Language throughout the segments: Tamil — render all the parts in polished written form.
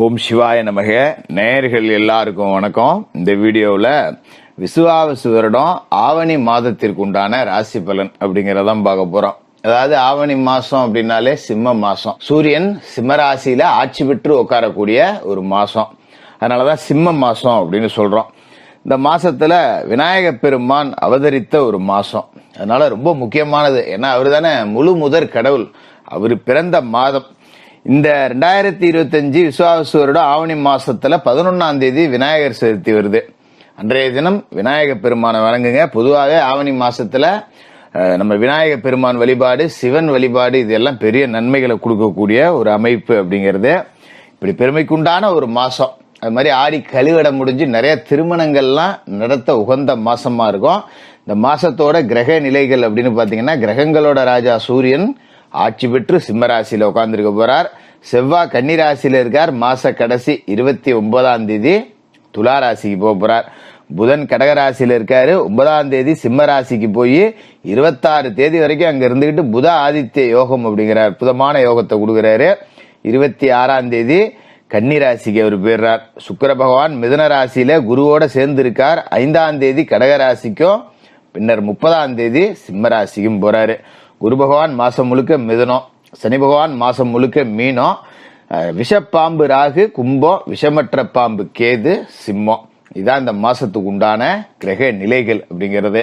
ஓம் சிவாய நமக. நேயர்கள் எல்லாருக்கும் வணக்கம். இந்த வீடியோவில் விசுவாவசு வருடம் ஆவணி மாதத்திற்கு உண்டான ராசி பலன் அப்படிங்கறதான் பார்க்க போறோம். அதாவது ஆவணி மாசம் அப்படின்னாலே சிம்ம மாசம். சூரியன் சிம்ம ராசியில ஆட்சி பெற்று உட்காரக்கூடிய ஒரு மாசம். அதனாலதான் சிம்ம மாசம் அப்படின்னு சொல்றோம். இந்த மாசத்துல விநாயக பெருமான் அவதரித்த ஒரு மாசம். அதனால ரொம்ப முக்கியமானது. ஏன்னா அவரு தானே முழு முதற் கடவுள். அவரு பிறந்த மாதம். இந்த 2025 விசுவாவசு வருடம் ஆவணி மாசத்துல 11ஆம் தேதி விநாயகர் சதுர்த்தி வருது. அன்றைய தினம் விநாயக பெருமானை வணங்குங்க. பொதுவாகவே ஆவணி மாசத்துல நம்ம விநாயக பெருமான் வழிபாடு, சிவன் வழிபாடு, இதெல்லாம் பெரிய நன்மைகளை கொடுக்கக்கூடிய ஒரு அமைப்பு அப்படிங்கிறது. இப்படி பெருமைக்குண்டான ஒரு மாசம். அது மாதிரி ஆடி கழிவடை முடிஞ்சு நிறைய திருமணங்கள்லாம் நடத்த உகந்த மாசமா இருக்கும். இந்த மாசத்தோட கிரக நிலைகள் அப்படின்னு பாத்தீங்கன்னா, கிரகங்களோட ராஜா சூரியன் ஆட்சி பெற்று சிம்ம ராசியில உட்கார்ந்துருக்க போறார். செவ்வாய் கன்னி ராசியில இருக்கார். மாச கடைசி 29ஆம் தேதி துலா ராசிக்கு போக போறார். புதன் கடகராசியில இருக்காரு. 9ஆம் தேதி சிம்ம ராசிக்கு போய் 26 தேதி வரைக்கும் அங்க இருந்துகிட்டு புத ஆதித்ய யோகம் அப்படிங்கிற அற்புதமான யோகத்தை கொடுக்கிறாரு. 26ஆம் தேதி கன்னி ராசிக்கு அவர் போயிடுறார். சுக்கிர பகவான் மிதுன ராசியில குருவோட சேர்ந்து இருக்கார். 5ஆம் தேதி கடகராசிக்கும் பின்னர் 30ஆம் தேதி சிம்ம ராசிக்கும் போறாரு. குரு பகவான் மாசம் முழுக்க மிதுனம், சனி பகவான் மாசம் முழுக்க மீனம், விஷப்பாம்பு ராகு கும்பம், விஷமற்ற பாம்பு கேது சிம்மம். இதான் இந்த மாசத்துக்கு உண்டான கிரக நிலைகள் அப்படிங்கிறது.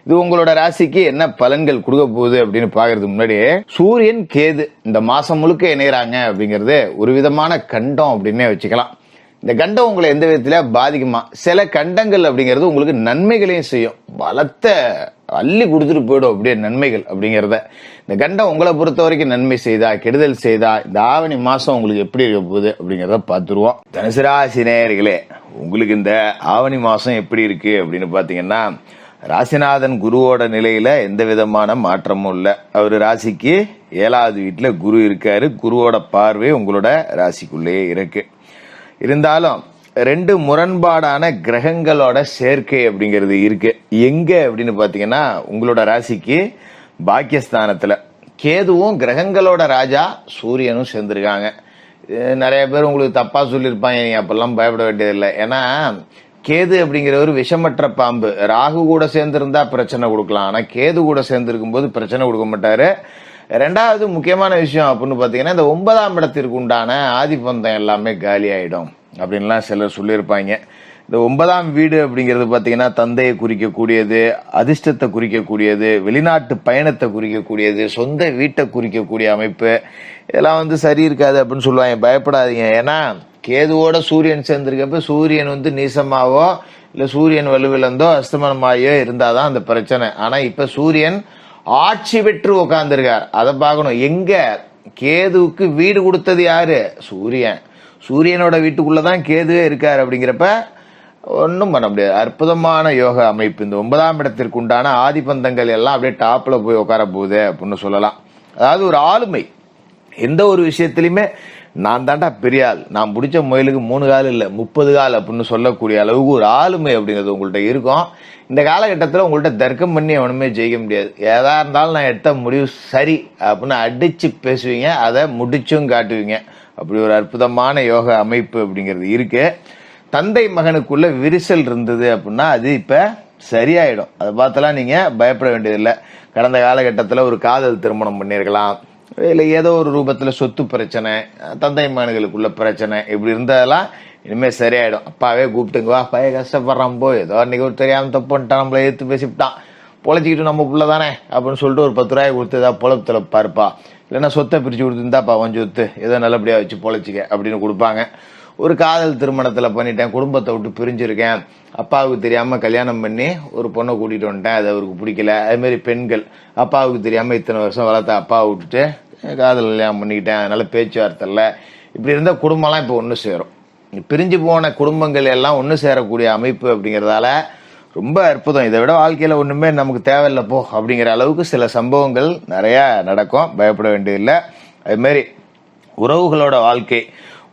இது உங்களோட ராசிக்கு என்ன பலன்கள் கொடுக்க போகுது அப்படின்னு பாக்குறதுக்கு முன்னாடி, சூரியன் கேது இந்த மாசம் முழுக்க இணையறாங்க அப்படிங்கிறது ஒரு விதமான கண்டம் அப்படின்னே வச்சுக்கலாம். இந்த கண்டம் உங்களை எந்த விதத்துல பாதிக்குமா? சில கண்டங்கள் அப்படிங்கிறது உங்களுக்கு நன்மைகளையும் செய்யும். பலத்தை அள்ளி கொடுத்துட்டு போயிடும் அப்படியே நன்மைகள் அப்படிங்கிறத. இந்த கண்டம் உங்களை பொறுத்த வரைக்கும் நன்மை செய்தா கெடுதல் செய்தா இந்த ஆவணி மாசம் உங்களுக்கு எப்படி இருக்க போகுது அப்படிங்கிறத பார்த்துருவோம். தனுசு ராசி நேயர்களே, உங்களுக்கு இந்த ஆவணி மாசம் எப்படி இருக்கு அப்படின்னு பாத்தீங்கன்னா, ராசிநாதன் குருவோட நிலையில எந்த விதமான மாற்றமும் இல்லை. அவரு ராசிக்கு 7வது வீட்டுல குரு இருக்காரு. குருவோட பார்வை உங்களோட ராசிக்குள்ளேயே இருக்கு. இருந்தாலும் 2 முரண்பாடான கிரகங்களோட சேர்க்கை அப்படிங்கிறது இருக்கு. எங்க அப்படின்னு பாத்தீங்கன்னா, உங்களோட ராசிக்கு பாக்கியஸ்தானத்துல கேதுவும் கிரகங்களோட ராஜா சூரியனும் சேர்ந்திருக்காங்க. நிறைய பேர் உங்களுக்கு தப்பா சொல்லியிருப்பாங்க. நீங்க அப்பெல்லாம் பயப்பட வேண்டியதில்லை. ஏன்னா கேது அப்படிங்கிறவர் விஷமற்ற பாம்பு. ராகு கூட சேர்ந்திருந்தா பிரச்சனை கொடுக்கலாம். ஆனா கேது கூட சேர்ந்திருக்கும் போது பிரச்சனை கொடுக்க மாட்டாரு. 2வது முக்கியமான விஷயம் அப்படின்னு பாத்தீங்கன்னா, இந்த 9ஆம் இடத்திற்கு உண்டான ஆதிபந்தம் எல்லாமே காலி ஆயிடும் அப்படின்லாம் சிலர் சொல்லியிருப்பாங்க. இந்த 9ஆம் வீடு அப்படிங்கிறது பாத்தீங்கன்னா, தந்தையை குறிக்கக்கூடியது, அதிர்ஷ்டத்தை குறிக்கக்கூடியது, வெளிநாட்டு பயணத்தை குறிக்கக்கூடியது, சொந்த வீட்டை குறிக்கக்கூடிய அமைப்பு. இதெல்லாம் சரி இருக்காது அப்படின்னு சொல்லுவாங்க. பயப்படாதீங்க. ஏன்னா கேதுவோட சூரியன் சேர்ந்திருக்கப்ப சூரியன் நீசமாவோ இல்ல சூரியன் வலுவிழந்தோ அஸ்தமனமாயோ இருந்தாதான் அந்த பிரச்சனை. ஆனா இப்ப சூரியன் ஆட்சி பெற்று உட்கார்ந்துருக்கார். அதை பார்க்கணும். எங்க கேதுவுக்கு வீடு கொடுத்தது யாரு? சூரியன். சூரியனோட வீட்டுக்குள்ளதான் கேதுவே இருக்காரு. அப்படிங்கிறப்ப ஒன்னும் பண்ண முடியாது. அற்புதமான யோக அமைப்பு. இந்த 9ஆம் இடத்திற்கு உண்டான ஆதிபந்தங்கள் எல்லாம் அப்படியே டாப்ல போய் உட்கார போகுது அப்படின்னு சொல்லலாம். அதாவது ஒரு ஆளுமை. எந்த ஒரு விஷயத்திலுமே நான் தாண்டா பெரிய ஆள், நான் பிடிச்ச முயலுக்கு 3 கால் இல்ல 30 கால் அப்படின்னு சொல்லக்கூடிய அளவுக்கு ஒரு ஆளுமை அப்படிங்கிறது உங்கள்கிட்ட இருக்கும். இந்த காலகட்டத்தில் உங்கள்கிட்ட தர்க்கம் பண்ணி எவனுமே ஜெயிக்க முடியாது. ஏதா இருந்தாலும் நான் எடுத்த முடிவு சரி அப்படின்னு அடிச்சு பேசுவீங்க, அதை முடிச்சும் காட்டுவீங்க. அப்படி ஒரு அற்புதமான யோக அமைப்பு அப்படிங்கிறது இருக்கு. தந்தை மகனுக்குள்ள விரிசல் இருந்தது அப்படின்னா அது இப்ப சரியாயிடும். அதை பார்த்தெல்லாம் நீங்க பயப்பட வேண்டியதில்லை. கடந்த காலகட்டத்தில் ஒரு காதல் திருமணம் பண்ணிருக்கலாம், இல்ல ஏதோ ஒரு ரூபத்துல சொத்து பிரச்சனை, தந்தை மகன்களுக்குள்ள பிரச்சனை, இப்படி இருந்ததெல்லாம் இனிமே சரியாயிடும். அப்பாவே கூப்பிட்டுங்க, வா பைய கஷ்டப்படுறான் போ, ஏதோ அன்னைக்கு ஒரு தெரியாம தப்பு பண்ணிட்டான், நம்மள எடுத்து பேசிவிட்டான், பொழைச்சிக்கிட்டு நம்ம புள்ள தானே அப்படின்னு சொல்லிட்டு ஒரு 10 ரூபாய் கொடுத்து ஏதாவது பொழப்புல பாருப்பா, இல்லைன்னா சொத்தை பிரிச்சு கொடுத்துருந்தாப்பா கொஞ்சம் சொத்து ஏதோ நல்லபடியா வச்சு பொழைச்சிக்க அப்படின்னு கொடுப்பாங்க. ஒரு காதல் திருமணத்துல பண்ணிட்டேன், குடும்பத்தை விட்டு பிரிஞ்சிருக்கேன், அப்பாவுக்கு தெரியாம கல்யாணம் பண்ணி ஒரு பொண்ணை கூட்டிட்டு வந்துட்டேன், அது அவருக்கு பிடிக்கல. அதே மாதிரி பெண்கள் அப்பாவுக்கு தெரியாம இத்தனை வருஷம் வளர்த்த அப்பாவை விட்டுட்டு காதல் கல்யாணம் பண்ணிக்கிட்டேன், அதனால பேச்சுவார்த்தை இல்லை. இப்படி இருந்த குடும்பம்லாம் இப்போ ஒன்று சேரும். பிரிஞ்சு போன குடும்பங்கள் எல்லாம் ஒன்று சேரக்கூடிய அமைப்பு அப்படிங்கிறதால ரொம்ப அற்புதம். இதை விட வாழ்க்கையில ஒண்ணுமே நமக்கு தேவையில்லை போ அப்படிங்கிற அளவுக்கு சில சம்பவங்கள் நிறைய நடக்கும். பயப்பட வேண்டியதில்லை. அது மாதிரி உறவுகளோட வாழ்க்கை,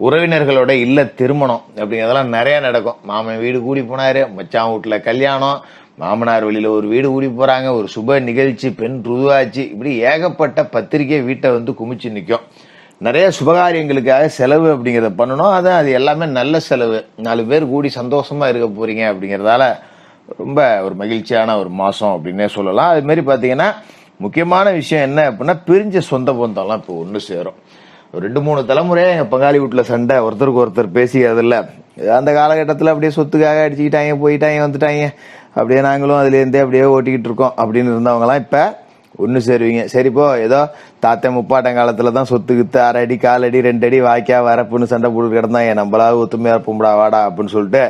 உறவினர்களோட இல்ல திருமணம் அப்படிங்கிறதெல்லாம் நிறைய நடக்கும். மாமன் வீடு கூடி போனாரு, மச்சான் வீட்டுல கல்யாணம், மாமனார் வழியில ஒரு வீடு கூடி போறாங்க, ஒரு சுப நிகழ்ச்சி, பெண் ருதுவாச்சு, இப்படி ஏகப்பட்ட பத்திரிகை வீட்டை குமிச்சு நிற்கும். நிறைய சுபகாரியங்களுக்காக செலவு அப்படிங்கிறத பண்ணணும். அது எல்லாமே நல்ல செலவு. 4 பேர் கூடி சந்தோஷமா இருக்க போறீங்க அப்படிங்கிறதால ரொம்ப ஒரு மகிழ்ச்சியான ஒரு மாசம் அப்படின்னே சொல்லலாம். அது மாதிரி பாத்தீங்கன்னா முக்கியமான விஷயம் என்ன அப்படின்னா, பிரிஞ்ச சொந்த பந்தம்லாம் இப்போ ஒன்று சேரும். ஒரு 2-3 தலைமுறையா எங்க பங்காளி வீட்டுல சண்டை, ஒருத்தருக்கு ஒருத்தர் பேசிக்கிறதில்ல. அந்த காலகட்டத்தில் அப்படியே சொத்துக்காக அடிச்சுக்கிட்டாங்க, போயிட்டாங்க, வந்துட்டாங்க, அப்படியே நாங்களும் அதுலேருந்தே அப்படியே ஓட்டிக்கிட்டு இருக்கோம் அப்படின்னு இருந்தவங்கலாம் இப்போ ஒன்று சேருவீங்க. சரிப்போ ஏதோ தாத்தன் முப்பாட்டம் காலத்தில் தான் சொத்து கித்து 1/2 அடி 1/4 அடி 2 அடி வாய்க்கா வரப்புன்னு சண்டை போட்டு கிடந்தாங்க. நம்மளாவது ஒத்துமையா இருப்போம்டா வாடா அப்படின்னு சொல்லிட்டு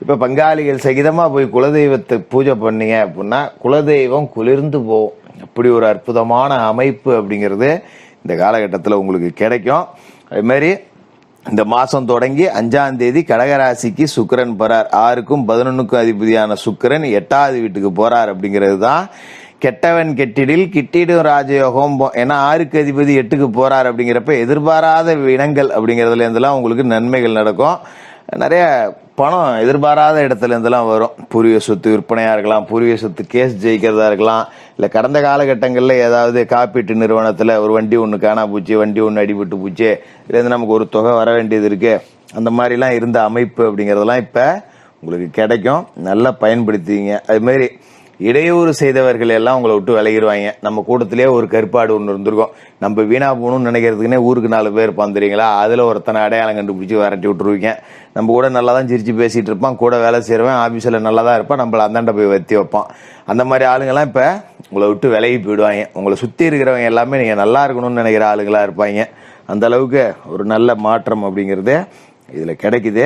இப்போ பங்காளிகள் சகிதமாக போய் குலதெய்வத்தை பூஜை பண்ணீங்க அப்படின்னா குலதெய்வம் குளிர்ந்து போகும். அப்படி ஒரு அற்புதமான அமைப்பு அப்படிங்கிறது இந்த காலகட்டத்தில் உங்களுக்கு கிடைக்கும். அது மாதிரி இந்த மாசம் தொடங்கி 5ஆம் தேதி கடகராசிக்கு சுக்கிரன் போறார். 6க்கும் 11க்கும் அதிபதியான சுக்கிரன் 8வது வீட்டுக்கு போறார். அப்படிங்கிறது தான் கெட்டவன் கெட்டிடில் கிட்டிடும் ராஜயோகம். ஏன்னா 6க்கு அதிபதி 8க்கு போறார். அப்படிங்கிறப்ப எதிர்பாராத இனங்கள் அப்படிங்கிறதுல இருந்தெல்லாம் உங்களுக்கு நன்மைகள் நடக்கும். நிறைய பணம் எதிர்பாராத இடத்துல இருந்தெல்லாம் வரும். பூர்வீக சொத்து விற்பனையா இருக்கலாம், பூர்வீக சொத்து கேஸ் ஜெயிக்கிறதா இருக்கலாம், இல்ல கடந்த காலகட்டங்களில் ஏதாவது காப்பீட்டு நிறுவனத்துல ஒரு வண்டி ஒன்று காணா போச்சு, வண்டி ஒன்று அடிபட்டு போச்சு, இதுலேருந்து நமக்கு ஒரு தொகை வர வேண்டியது இருக்கு, அந்த மாதிரிலாம் இருந்த அமைப்பு அப்படிங்கிறதெல்லாம் இப்ப உங்களுக்கு கிடைக்கும். நல்லா பயன்படுத்திங்க. அது மாதிரி இடையூறு செய்தவர்கள் எல்லாம் உங்களை விட்டு விலகிடுவாங்க. நம்ம கூட்டத்திலேயே ஒரு கருப்பாடு ஒன்று இருந்திருக்கும். நம்ம வீணா போகணும்னு நினைக்கிறதுக்குன்னே ஊருக்கு 4 பேர் இருப்பான் தெரியுங்களா, அதுல ஒருத்தனை அடையாளம் கண்டுபிடிச்சி விரட்டி விட்டுருவீங்க. நம்ம கூட நல்லா தான் சிரிச்சு பேசிட்டு இருப்பான், கூட வேலை செய்யறவன் ஆபீஸ்ல நல்லா தான் இருப்பான், நம்மள அந்தாண்ட போய் வத்தி வைப்பான். அந்த மாதிரி ஆளுங்கெல்லாம் இப்ப உங்களை விட்டு விலகி போயிடுவாங்க. உங்களை சுத்தி இருக்கிறவங்க எல்லாமே நீங்க நல்லா இருக்கணும்னு நினைக்கிற ஆளுங்களா இருப்பாங்க. அந்த அளவுக்கு ஒரு நல்ல மாற்றம் அப்படிங்கிறது இதுல கிடைக்குது.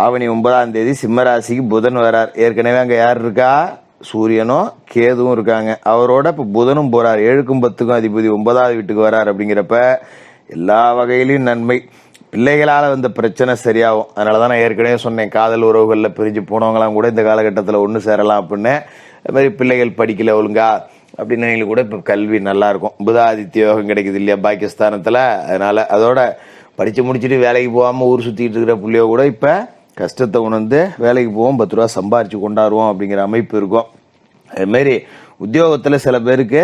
ஆவணி 9ஆம் தேதி சிம்மராசிக்கு புதன் வரார். ஏற்கனவே அங்க யார் இருக்கா? சூரியனும் கேதுவும் இருக்காங்க. அவரோட இப்ப புதனும் போறார். 7க்கும் 10க்கும் அதிபதி 9வது வீட்டுக்கு வரார். அப்படிங்கிறப்ப எல்லா வகையிலும் நன்மை. பிள்ளைகளால வந்த பிரச்சனை சரியாகும். அதனாலதான் நான் ஏற்கனவே சொன்னேன், காதல் உறவுகள்ல பிரிஞ்சு போனவங்களாம் கூட இந்த காலகட்டத்தில் ஒன்று சேரலாம் அப்படின்னு. அது மாதிரி பிள்ளைகள் படிக்கல ஒழுங்கா அப்படின்னு கூட இப்ப கல்வி நல்லா இருக்கும். புதாதித்ய யோகம் கிடைக்குது இல்லையா பாகிஸ்தானத்துல. அதனால அதோட படிச்சு முடிச்சுட்டு வேலைக்கு போகாம ஊர் சுத்திட்டு இருக்கிற பிள்ளையோ கூட இப்ப கஷ்டத்தை உணர்ந்து வேலைக்கு போவோம், 10 ரூபா சம்பாரிச்சு கொண்டாடுவோம் அப்படிங்கிற அமைப்பு இருக்கும். அது மாதிரி உத்தியோகத்துல சில பேருக்கு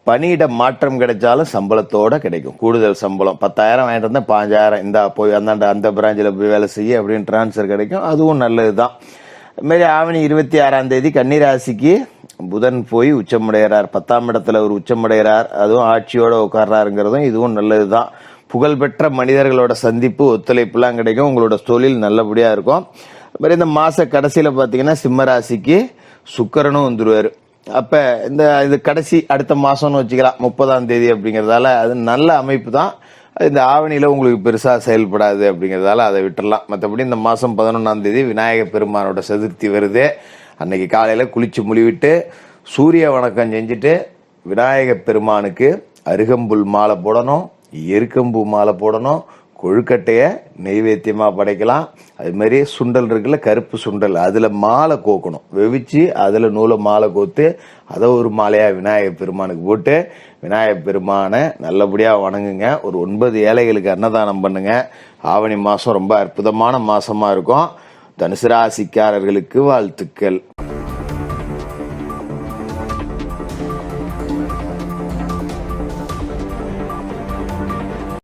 பணியிட மாற்றம் கிடைச்சாலும் சம்பளத்தோட கிடைக்கும். கூடுதல் சம்பளம் 10,000 வாங்கிட்டு வந்தா 5,000 இந்தா போய் அந்த பிராஞ்சில் போய் வேலை செய்ய அப்படின்னு டிரான்ஸ்ஃபர் கிடைக்கும். அதுவும் நல்லதுதான். அது மாதிரி ஆவணி 26ஆம் தேதி கன்னிராசிக்கு புதன் போய் உச்சமடைகிறார். 10ஆம் இடத்துல ஒரு உச்சமடைகிறார். அதுவும் ஆட்சியோட உட்கார்றாருங்கிறதும் இதுவும் நல்லதுதான். புகழ்பெற்ற மனிதர்களோட சந்திப்பு ஒத்துழைப்புலாம் கிடைக்கும். உங்களோட தொழில் நல்லபடியா இருக்கும். மாதிரி இந்த மாச கடைசியில பாத்தீங்கன்னா சிம்மராசிக்கு சுக்கிரனும் வந்துருவாரு. அப்ப இது கடைசி அடுத்த மாசம்னு வச்சுக்கலாம், 30ஆம் தேதி அப்படிங்கறதால அது நல்ல அமைப்பு தான். இந்த ஆவணியில உங்களுக்கு பெருசா செயல்படாது அப்படிங்கறதால அதை விட்டுறலாம். மற்றபடி இந்த மாசம் 11ஆம் தேதி விநாயக பெருமானோட சதுர்த்தி வருது. அன்னைக்கு காலையில குளிச்சு முழிவிட்டு சூரிய வணக்கம் செஞ்சுட்டு விநாயக பெருமானுக்கு அருகம்புல் மாலை போடணும், எருக்கம்பூ மாலை போடணும், கொழுக்கட்டைய நெய்வேத்தியமா படைக்கலாம். அது மாதிரி சுண்டல் இருக்குல்ல, கருப்பு சுண்டல், அதுல மாலை கோக்கணும், வெவிச்சு அதுல நூலை மாலை கோத்து அதை ஒரு மாலையா விநாயகர் பெருமானுக்கு போட்டு விநாயகர் பெருமானை நல்லபடியா வணங்குங்க. ஒரு 9 ஏழைகளுக்கு அன்னதானம் பண்ணுங்க. ஆவணி மாசம் ரொம்ப அற்புதமான மாசமா இருக்கும். தனுசு ராசிக்காரர்களுக்கு வாழ்த்துக்கள்.